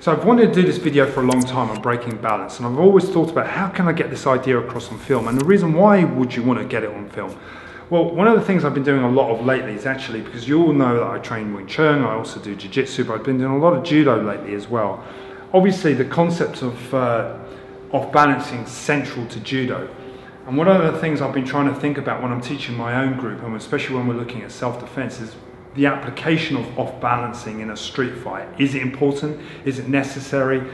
So I've wanted to do this video for a long time on breaking balance, and I've always thought about how can I get this idea across on film, and the reason why would you want to get it on film? Well, one of the things I've been doing a lot of lately is actually, because you all know that I train Chun, I also do Jiu-Jitsu, but I've been doing a lot of Judo lately as well. Obviously the concept of balancing is central to Judo. And one of the things I've been trying to think about when I'm teaching my own group, and especially when we're looking at self-defense, is the application of off-balancing in a street fight. Is it important? Is it necessary?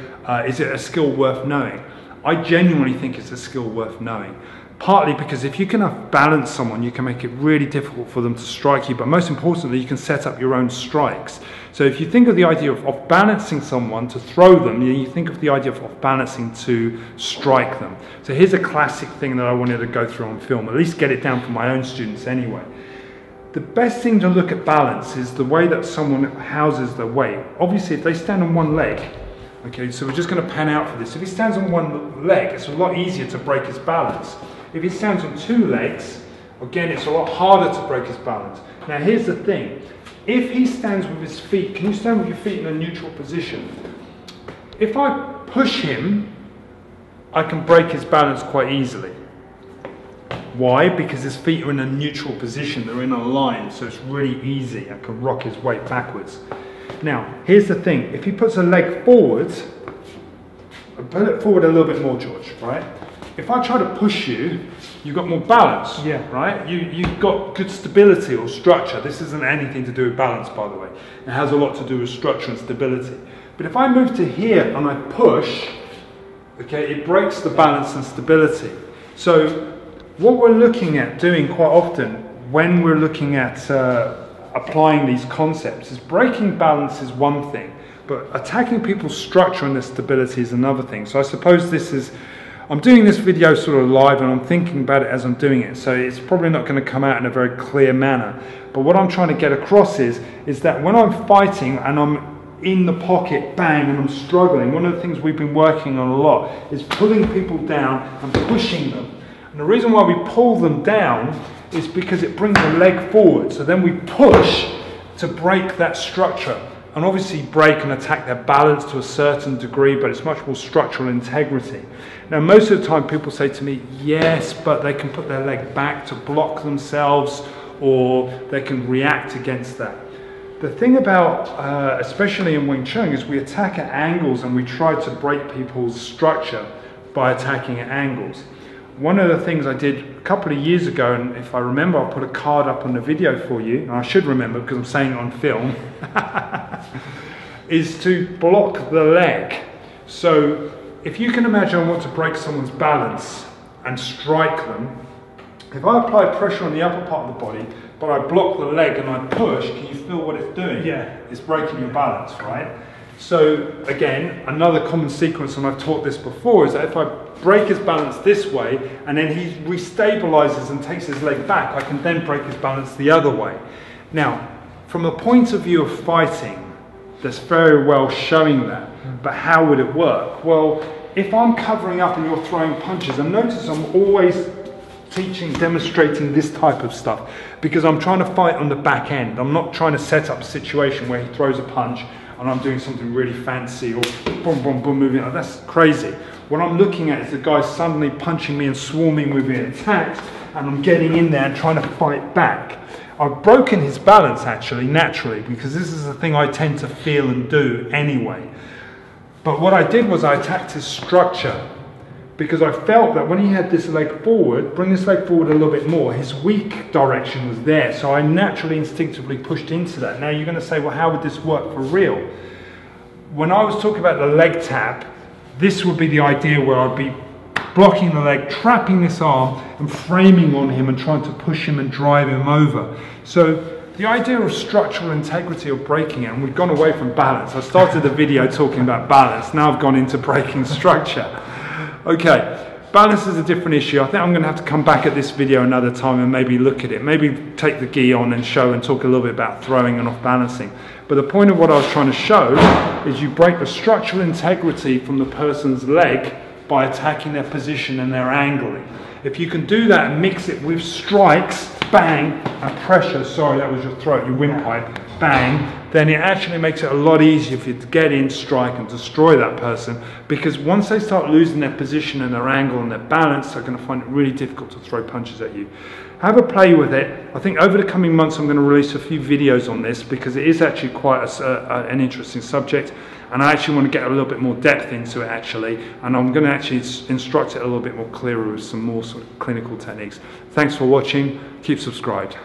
Is it a skill worth knowing? I genuinely think it's a skill worth knowing. Partly because if you can balance someone, you can make it really difficult for them to strike you, but most importantly, you can set up your own strikes. So if you think of the idea of balancing someone to throw them, you think of the idea of balancing to strike them. So here's a classic thing that I wanted to go through on film, at least get it down for my own students anyway. The best thing to look at balance is the way that someone houses their weight. Obviously, if they stand on one leg, okay, so we're just going to pan out for this. If he stands on one leg, it's a lot easier to break his balance. If he stands on two legs, again, it's a lot harder to break his balance. Now, here's the thing. If he stands with his feet, can you stand with your feet in a neutral position? If I push him, I can break his balance quite easily. Why? Because his feet are in a neutral position, they're in a line, so it's really easy. I can rock his weight backwards. Now, here's the thing, if he puts a leg forward, put it forward a little bit more, George, right? If I try to push you, you've got more balance, yeah, right? You've got good stability or structure. This isn't anything to do with balance, by the way. It has a lot to do with structure and stability. But if I move to here and I push, okay, it breaks the balance and stability. So, what we're looking at doing quite often when we're looking at applying these concepts is breaking balance is one thing, but attacking people's structure and their stability is another thing. So I suppose this is, I'm doing this video sort of live and I'm thinking about it as I'm doing it, so it's probably not going to come out in a very clear manner. But what I'm trying to get across is that when I'm fighting and I'm in the pocket, bang, and I'm struggling, one of the things we've been working on a lot is pulling people down and pushing them. And the reason why we pull them down is because it brings the leg forward. So then we push to break that structure. And obviously break and attack their balance to a certain degree, but it's much more structural integrity. Now most of the time people say to me, yes, but they can put their leg back to block themselves, or they can react against that. The thing about, especially in Wing Chun, is we attack at angles and we try to break people's structure by attacking at angles. One of the things I did a couple of years ago, and if I remember, I'll put a card up on the video for you, and I should remember because I'm saying it on film, is to block the leg. So if you can imagine I want to break someone's balance and strike them, if I apply pressure on the upper part of the body, but I block the leg and I push, can you feel what it's doing? Yeah. It's breaking your balance, right? So again, another common sequence, and I've taught this before, is that if I break his balance this way and then he restabilizes and takes his leg back, I can then break his balance the other way. Now, from a point of view of fighting, that's very well showing that, but how would it work? Well, if I'm covering up and you're throwing punches, and notice I'm always demonstrating this type of stuff, because I'm trying to fight on the back end. I'm not trying to set up a situation where he throws a punch and I'm doing something really fancy or boom, boom, boom, moving. That's crazy. What I'm looking at is the guy suddenly punching me and swarming with me and attacked, and I'm getting in there and trying to fight back. I've broken his balance actually, naturally, because this is the thing I tend to feel and do anyway. But what I did was I attacked his structure, because I felt that when he had this leg forward, bring this leg forward a little bit more, his weak direction was there, so I naturally, instinctively pushed into that. Now you're going to say, well, how would this work for real? When I was talking about the leg tap, this would be the idea where I'd be blocking the leg, trapping this arm, and framing on him and trying to push him and drive him over. So the idea of structural integrity or breaking it, and we've gone away from balance. I started the video talking about balance, now I've gone into breaking structure. Okay, balance is a different issue. I think I'm going to have to come back at this video another time and maybe look at it. Maybe take the gi on and show and talk a little bit about throwing and off balancing. But the point of what I was trying to show is you break the structural integrity from the person's leg by attacking their position and their angling. If you can do that and mix it with strikes, bang, and pressure, sorry, that was your throat, your windpipe, bang, then it actually makes it a lot easier for you to get in, strike, and destroy that person, because once they start losing their position and their angle and their balance, they're going to find it really difficult to throw punches at you. Have a play with it. I think over the coming months I'm going to release a few videos on this, because it is actually quite an interesting subject, and I actually want to get a little bit more depth into it actually, and I'm going to actually instruct it a little bit more clearer with some more sort of clinical techniques. Thanks for watching. Keep subscribed.